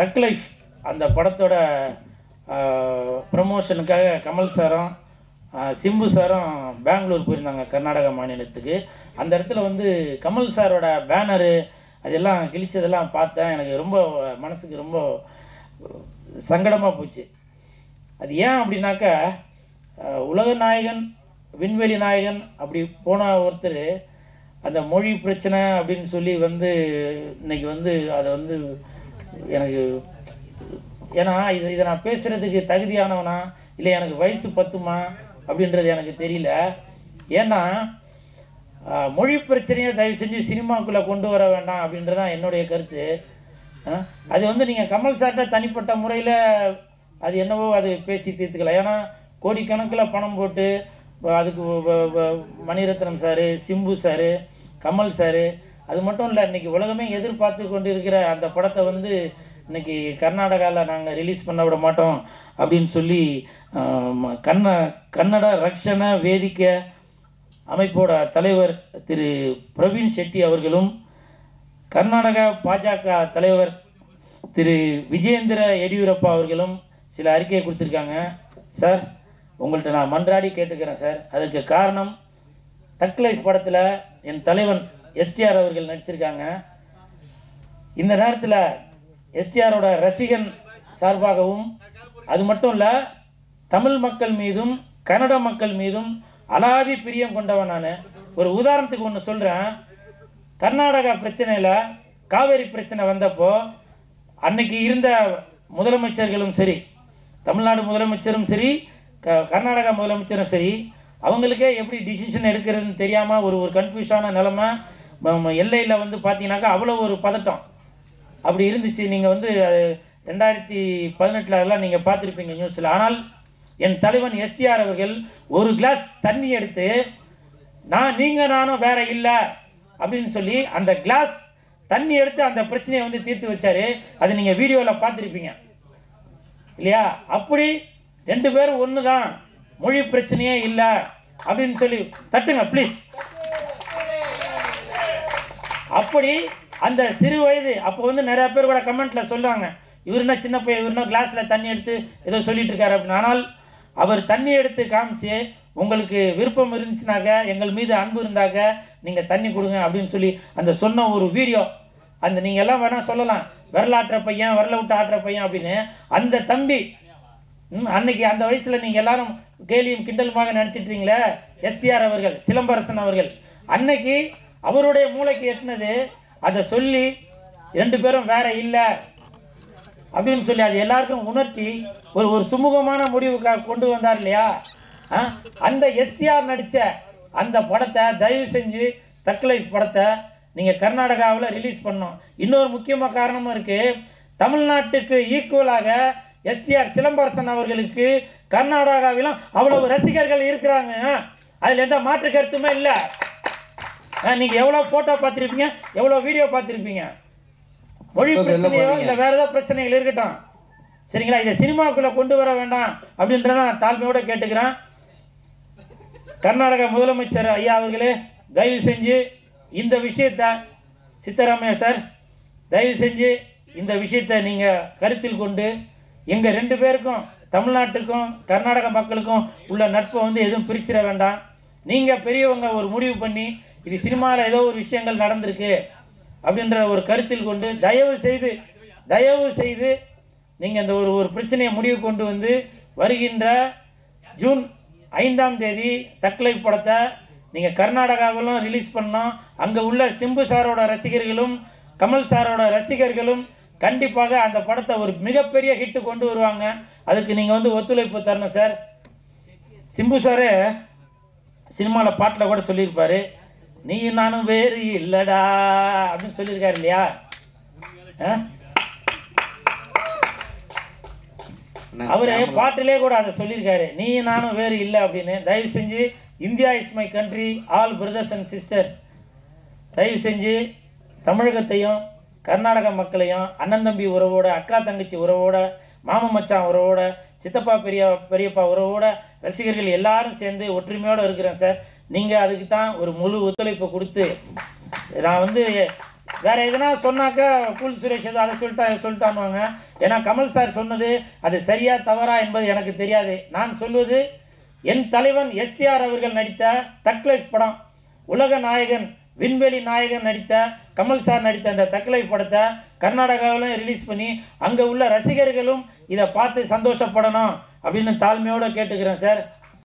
தக் லைஃப் அந்த படத்தோட ப்ரமோஷனுக்காக கமல் சாரும் சிம்பு சாரும் பெங்களூர் போயிருந்தாங்க, கர்நாடகா மாநிலத்துக்கு. அந்த இடத்துல வந்து கமல் சாரோட பேனரு அதெல்லாம் கிழிச்சதெல்லாம் பார்த்தேன். எனக்கு ரொம்ப மனசுக்கு ரொம்ப சங்கடமாக போச்சு. அது ஏன் அப்படின்னாக்கா, உலக நாயகன் விண்வெளி நாயகன் அப்படி போன ஒருத்தர் அந்த மொழி பிரச்சனை அப்படின்னு சொல்லி வந்து இன்னைக்கு வந்து அதை வந்து எனக்கு, ஏன்னா இதை நான் பேசுகிறதுக்கு தகுதியானவனா இல்லை எனக்கு வயசு பத்துமா அப்படின்றது எனக்கு தெரியல. ஏன்னா மொழி பிரச்சனையை தயவு செஞ்சு சினிமாக்குள்ளே கொண்டு வர வேண்டாம் அப்படின்றதான் என்னுடைய கருத்து. அது வந்து நீங்கள் கமல் சார்கிட்ட தனிப்பட்ட முறையில் அது என்னவோ அது பேசி தீர்த்துக்கலாம். ஏன்னா கோடிக்கணக்கில் பணம் போட்டு அதுக்கு Mani Ratnam sir, Simbu sir, Kamal sir, அது மட்டும் இல்லை, இன்றைக்கி உலகமே எதிர்பார்த்து கொண்டு இருக்கிற அந்த படத்தை வந்து இன்றைக்கி கர்நாடகாவில் நாங்கள் ரிலீஸ் பண்ண விட மாட்டோம் அப்படின்னு சொல்லி கன்னட ரக்ஷண வேதிக்கை அமைப்போட தலைவர் திரு பிரவீன் ஷெட்டி அவர்களும் கர்நாடகா பாஜக தலைவர் திரு விஜயேந்திர எடியூரப்பா அவர்களும் சில அறிக்கையை கொடுத்துருக்காங்க. சார், உங்கள்கிட்ட நான் மன்றாடி கேட்டுக்கிறேன் சார். அதுக்கு காரணம், தக் லைஃப் படத்தில் என் தலைவன் எஸ்டிஆர் அவர்கள் நடிச்சிருக்காங்க. இந்த நேரத்தில் எஸ்டிஆரோட ரசிகன் சார்பாகவும், அது மட்டும் இல்லை, தமிழ் மக்கள் மீதும் கன்னட மக்கள் மீதும் அலாதி பிரியம் கொண்டவன் நான். ஒரு உதாரணத்துக்கு ஒன்று சொல்கிறேன். கர்நாடகா பிரச்சனையில் காவேரி பிரச்சனை வந்தப்போ அன்னைக்கு இருந்த முதலமைச்சர்களும் சரி, தமிழ்நாடு முதலமைச்சரும் சரி, கர்நாடகா முதலமைச்சரும் சரி, அவங்களுக்கே எப்படி டிசிஷன் எடுக்கிறதுன்னு தெரியாமல் ஒரு கன்ஃபியூஷனான நிலைமை எல்லையில் வந்து பார்த்தீங்கன்னாக்கா அவ்வளோ ஒரு பதட்டம் அப்படி இருந்துச்சு. நீங்கள் வந்து 2018 அதெல்லாம் நீங்கள் பார்த்துருப்பீங்க நியூஸில். ஆனால் என் தலைவன் எஸ்டிஆர் அவர்கள் ஒரு கிளாஸ் தண்ணி எடுத்து நீங்கள் நானும் வேற இல்லை அப்படின்னு சொல்லி அந்த கிளாஸ் தண்ணி எடுத்து அந்த பிரச்சனையை வந்து தீர்த்து வச்சாரு. அது நீங்கள் வீடியோவில் பார்த்துருப்பீங்க இல்லையா? அப்படி ரெண்டு பேரும் ஒன்று தான், மொழி பிரச்சனையே இல்லை அப்படின்னு சொல்லி தட்டுங்க ப்ளீஸ். அப்படி அந்த சிறு வயது அப்போ வந்து நிறைய பேர் கூட கமெண்ட்ல சொல்லுவாங்க, இவர் என்ன சின்ன பையன், இவர் என்ன கிளாஸ்ல தண்ணி எடுத்து ஏதோ சொல்லிட்டு இருக்காரு அப்படின்னு. ஆனால் அவர் தண்ணி எடுத்து காமிச்சு, உங்களுக்கு விருப்பம் இருந்துச்சுனாக்க, எங்கள் மீது அன்பு இருந்தாக்க நீங்கள் தண்ணி கொடுங்க அப்படின்னு சொல்லி அந்த சொன்ன ஒரு வீடியோ, அந்த நீங்கள் எல்லாம் வேணால் சொல்லலாம் விரலாட்டுற பையன், விரல விட்டு ஆட்டுற பையன் அப்படின்னு. அந்த தம்பி அன்னைக்கு அந்த வயசில் நீங்கள் எல்லாரும் கேலியும் கிண்டலுமாக நினச்சிட்றீங்களே, எஸ்டிஆர் அவர்கள், சிலம்பரசன் அவர்கள், அன்னைக்கு அவருடைய மூளைக்கு எட்டினது அதை சொல்லி ரெண்டு பேரும் வேற இல்லை அப்படின்னு சொல்லி அது எல்லாருக்கும் உணர்த்தி ஒரு சுமூகமான முடிவுக்காக கொண்டு வந்தார் இல்லையா? அந்த எஸ்டிஆர் நடித்த அந்த படத்தை தயவு செஞ்சு தக் லைஃப் படத்தை நீங்கள் கர்நாடகாவில் ரிலீஸ் பண்ணோம். இன்னொரு முக்கியமான காரணமும் இருக்குது. தமிழ்நாட்டுக்கு ஈக்குவலாக எஸ்டிஆர் சிலம்பரசன் அவர்களுக்கு கர்நாடகாவிலும் அவ்வளவு ரசிகர்கள் இருக்கிறாங்க. அதில் எந்த மாற்று கருத்துமே இல்லை. நீங்கள் எவ்வளோ ஃபோட்டோ பார்த்துருப்பீங்க, எவ்வளோ வீடியோ பார்த்துருப்பீங்க. மொழி பிரச்சனையோ இல்லை வேறு ஏதோ பிரச்சனைகள் இருக்கட்டும், சரிங்களா? இதை சினிமாவுக்குள்ளே கொண்டு வர வேண்டாம் அப்படின்றத நான் தாழ்மையோடு கேட்டுக்கிறேன். கர்நாடக முதலமைச்சர் ஐயா அவர்களே, தயவு செஞ்சு இந்த விஷயத்தை, சித்தராமையா சார், தயவு செஞ்சு இந்த விஷயத்தை நீங்கள் கருத்தில் கொண்டு எங்கள் ரெண்டு பேருக்கும், தமிழ்நாட்டுக்கும் கர்நாடக மக்களுக்கும் உள்ள நட்பை வந்து எதுவும் பிரிச்சிட வேண்டாம். நீங்கள் பெரியவங்க ஒரு முடிவு பண்ணி, இது சினிமாவில் ஏதோ ஒரு விஷயங்கள் நடந்திருக்கு அப்படின்ற ஒரு கருத்தில் கொண்டு தயவு செய்து நீங்கள் இந்த ஒரு பிரச்சனையை முடிவு கொண்டு வந்து வருகின்ற ஜூன் 5ஆம் தேதி தக் லைஃப் படத்தை நீங்கள் கர்நாடகாவிலும் ரிலீஸ் பண்ணோம். அங்கே உள்ள சிம்பு சாரோட ரசிகர்களும் கமல் சாரோட ரசிகர்களும் கண்டிப்பாக அந்த படத்தை ஒரு மிகப்பெரிய ஹிட்டு கொண்டு வருவாங்க. அதுக்கு நீங்கள் வந்து ஒத்துழைப்பு தரணும் சார். சிம்பு சாரு சினிமாவில் பாட்டில் கூட சொல்லியிருப்பாரு, நீ நானும் வேறு இல்லடா அப்படின்னு சொல்லியிருக்காரு இல்லையா? அவரு பாட்டிலே கூட அதை சொல்லியிருக்காரு, நீ நானும் வேறு இல்லை அப்படின்னு. தயவு செஞ்சு India is my country, all brothers and sisters, தயவு செஞ்சு தமிழகத்தையும் கர்நாடக மக்களையும் அண்ணன் தம்பி உறவோட, அக்கா தங்கச்சி உறவோட, மாமன் மச்சான் உறவோட, சித்தப்பா பெரியப்பா உறவோட ரசிகர்கள் எல்லாரும் சேர்ந்து ஒற்றுமையோடு இருக்கிறேன் சார். நீங்கள் அதுக்கு தான் ஒரு முழு ஒத்துழைப்பை கொடுத்து, நான் வந்து வேறு எதுனா சொன்னாக்கா கூல் சுரேஷ் ஏதோ அதை சொல்லிட்டா அதை சொல்லிட்டான்னுவாங்க. ஏன்னா கமல் சார் சொன்னது அது சரியா தவறா என்பது எனக்கு தெரியாது. நான் சொல்வது என் தலைவன் எஸ்டிஆர் அவர்கள் நடித்த தக் லைஃப் படம், உலக நாயகன் விண்வெளி நாயகன் நடித்த கமல் சார் நடித்த அந்த தக் லைஃப் படத்தை கர்நாடகாவிலும் ரிலீஸ் பண்ணி அங்கே உள்ள ரசிகர்களும் இதை பார்த்து சந்தோஷப்படணும் அப்படின்னு தாழ்மையோடு கேட்டுக்கிறேன் சார்.